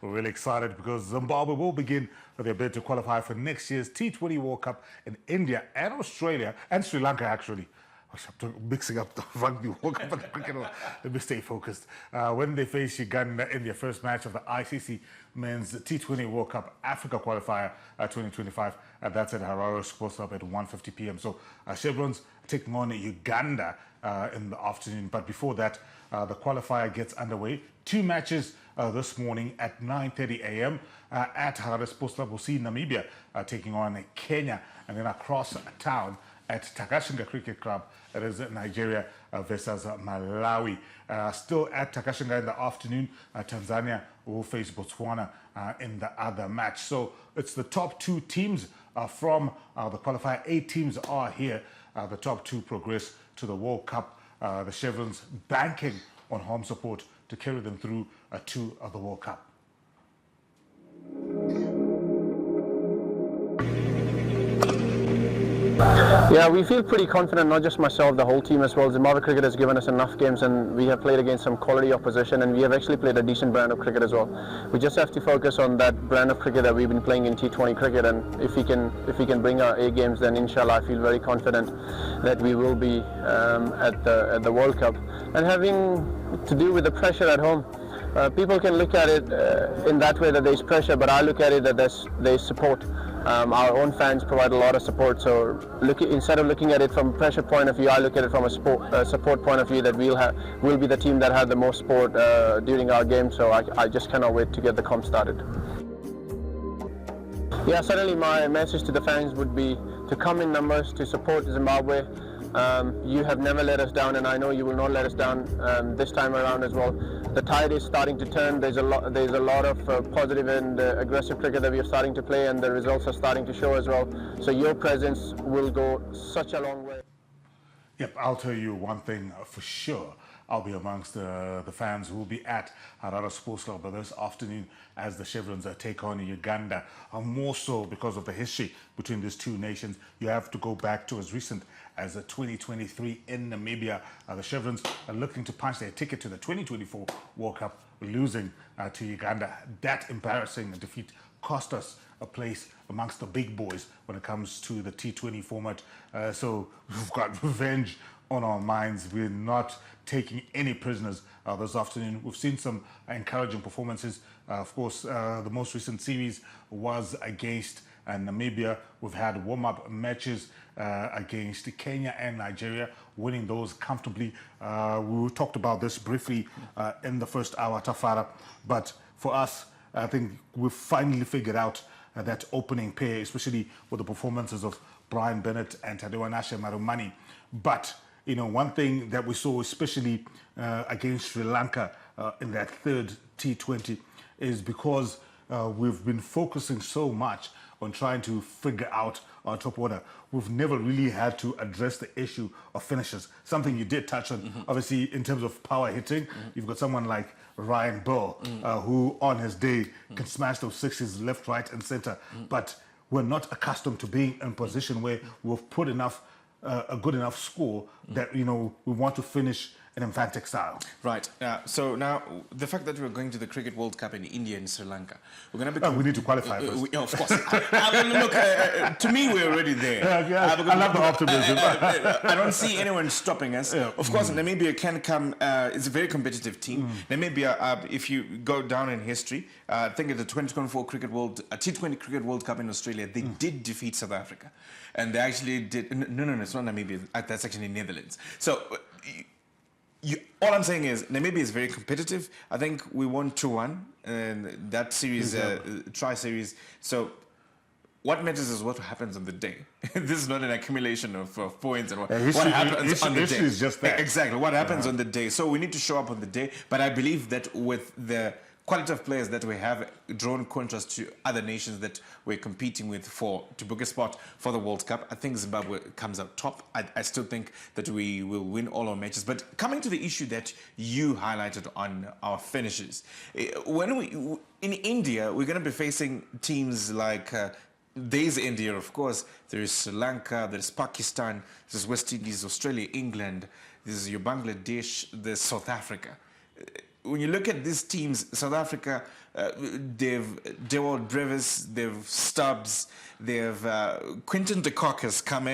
We're really excited because Zimbabwe will begin their bid to qualify for next year's T20 World Cup in India and Australia and Sri Lanka, actually. I'm mixing up the Rugby World Cup and the cricket. Let me stay focused. When they face Uganda in their first match of the ICC Men's T20 World Cup Africa Qualifier 2025. That's at Harare Sports Club at 1:50 p.m. So Chevrons taking on Uganda in the afternoon. But before that, the qualifier gets underway. Two matches this morning at 9:30 a.m. At Harare Sports Club. We'll see Namibia taking on Kenya, and then across town at Takashinga Cricket Club, it is Nigeria versus Malawi. Still at Takashinga in the afternoon, Tanzania will face Botswana in the other match. So it's the top two teams from the qualifier. 8 teams are here. The top two progress to the World Cup. The Chevrons banking on home support to carry them through to the World Cup. Yeah, we feel pretty confident, not just myself, the whole team as well. Zimbabwe cricket has given us enough games and we have played against some quality opposition, and we have actually played a decent brand of cricket as well. We just have to focus on that brand of cricket that we've been playing in T20 cricket, and if we can bring our A games, then inshallah I feel very confident that we will be at the World Cup. And having to do with the pressure at home, people can look at it in that way that there's pressure, but I look at it that there's support. Our own fans provide a lot of support, so instead of looking at it from a pressure point of view, I look at it from a support point of view, that we'll be the team that had the most support during our game, so I just cannot wait to get the comp started. Yeah, certainly my message to the fans would be to come in numbers, to support Zimbabwe. You have never let us down, and I know you will not let us down this time around as well. The tide is starting to turn. There's a lot of positive and aggressive cricket that we are starting to play, and the results are starting to show as well. So your presence will go such a long way. Yep, I'll tell you one thing for sure. I'll be amongst the fans who will be at Harare Sports Club this afternoon as the Chevrons take on Uganda. More so because of the history between these two nations. You have to go back to as recent as 2023 in Namibia. The Chevrons are looking to punch their ticket to the 2024 World Cup, losing to Uganda. That embarrassing defeat cost us a place amongst the big boys when it comes to the T20 format. So we've got revenge on our minds. We're not taking any prisoners this afternoon. We've seen some encouraging performances. Of course, the most recent series was against Namibia. We've had warm-up matches against Kenya and Nigeria, winning those comfortably. We talked about this briefly in the first hour, Tafara. But for us, I think we've finally figured out that opening pair, especially with the performances of Brian Bennett and Tadewanashe Marumani. But you know, one thing that we saw, especially against Sri Lanka in that third T20, is because we've been focusing so much on trying to figure out our top order, we've never really had to address the issue of finishes. Something you did touch on, obviously, in terms of power hitting. You've got someone like Ryan Bell, who on his day can smash those sixes left, right, and center. But we're not accustomed to being in a position where we've put enough a good enough score that, you know, we want to finish in emphatic style. Right. So now, the fact that we're going to the Cricket World Cup in India and Sri Lanka, we're going to be... we need to qualify first. Of course. Look, to me, we're already there. I love the optimism. I don't see anyone stopping us. Of course, Namibia can come... it's a very competitive team. Namibia, if you go down in history, I think at the 2024 T20 Cricket World Cup in Australia, they did defeat South Africa. And they actually did... No, it's not Namibia. That's actually Netherlands. So... all I'm saying is Namibia is very competitive. I think we won 2-1 and that series, tri-series. So what matters is what happens on the day. This is not an accumulation of points and what happens on the day. Is just that. Exactly, what happens on the day. So we need to show up on the day. But I believe that with the quality of players that we have, drawn contrast to other nations that we're competing with to book a spot for the World Cup, I think Zimbabwe comes out top. I still think that we will win all our matches. But coming to the issue that you highlighted on our finishes, in India, we're going to be facing teams like there's India, of course. There is Sri Lanka, there's Pakistan, there's West Indies, Australia, England, there's your Bangladesh, there's South Africa. when you look at these teams, South Africa, they've Dewald Brevis, they've Stubbs, they've Quinton de Kock has come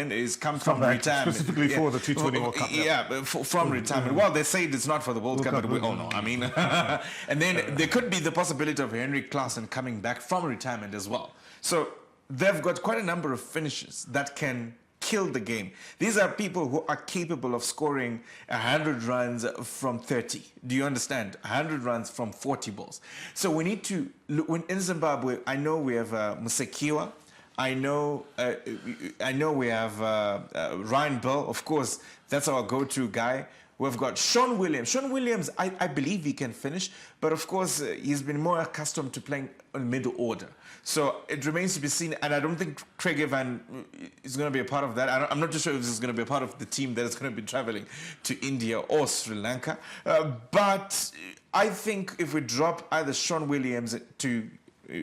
from retirement. Specifically for the T20 World Cup. Yeah, from retirement. Well, they say it's not for the World Cup, but we all know. I mean, and then there could be the possibility of Henry Klaassen coming back from retirement as well. So they've got quite a number of finishers that can kill the game. These are people who are capable of scoring 100 runs from 30. Do you understand? 100 runs from 40 balls. So we need to look in Zimbabwe. I know we have Musekiwa. I know we have Ryan Bell. Of course, that's our go-to guy. We've got Sean Williams. Sean Williams, I believe he can finish, but of course, he's been more accustomed to playing on middle order. So it remains to be seen, and I don't think Craig Evan is going to be a part of that. I'm not too sure if this is going to be a part of the team that is going to be traveling to India or Sri Lanka. But I think if we drop either Sean Williams to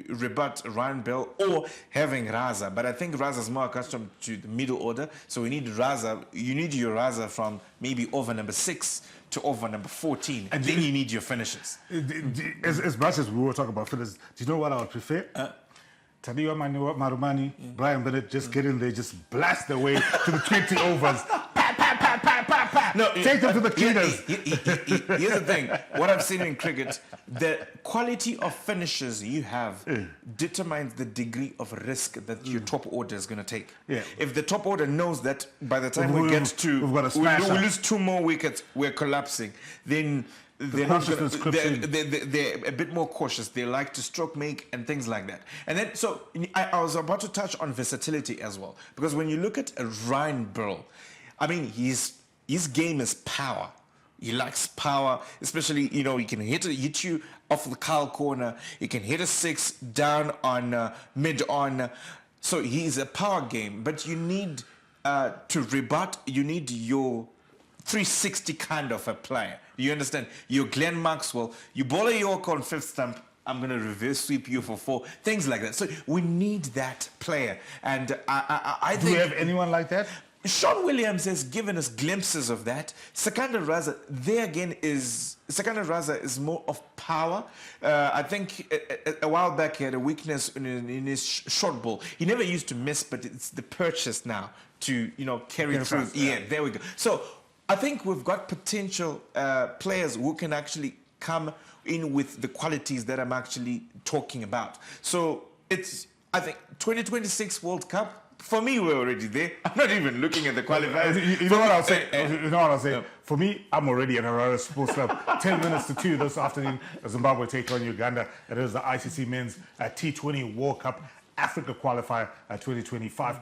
rebut Ryan Bell or having Raza, but I think Raza is more accustomed to the middle order, so we need Raza. You need your Raza from maybe over number 6 to over number 14, and then you need your finishers. As much as we were talking about finishers, do you know what I would prefer? Tadiwa Marumani, Brian Bennett, just get in there, just blast their way to the 20 overs. No, take them to the cleaners. Here's the thing. What I've seen in cricket, the quality of finishers you have determines the degree of risk that your top order is going to take. Yeah. If the top order knows that by the time we get to, we lose 2 more wickets, we're collapsing, then they're a bit more cautious. They like to stroke make and things like that. And then, so I was about to touch on versatility as well, because when you look at Ryan Bell, I mean, his game is power. He likes power, especially, he can hit you off the Kyle corner. He can hit a 6 down on mid-on. So he's a power game, but you need to rebut. You need your 360 kind of a player. You understand? You're Glenn Maxwell. You bowl a York on 5th stump. I'm going to reverse sweep you for 4. Things like that. So we need that player. And I think... Do we have anyone like that? Sean Williams has given us glimpses of that. Sekanda Raza, there again, Sekanda Raza is more of power. I think a while back he had a weakness in his short ball. He never used to miss, but it's the purchase now to carry through. Yeah, there we go. So I think we've got potential players who can actually come in with the qualities that I'm actually talking about. So I think 2026 World Cup. For me, we're already there. I'm not even looking at the qualifiers. You know what I'll say? You know what I'll say? Yeah. For me, I'm already at HRS Sports Club. 10 minutes to 2 this afternoon, Zimbabwe take on Uganda. It is the ICC Men's T20 World Cup Africa Qualifier 2025.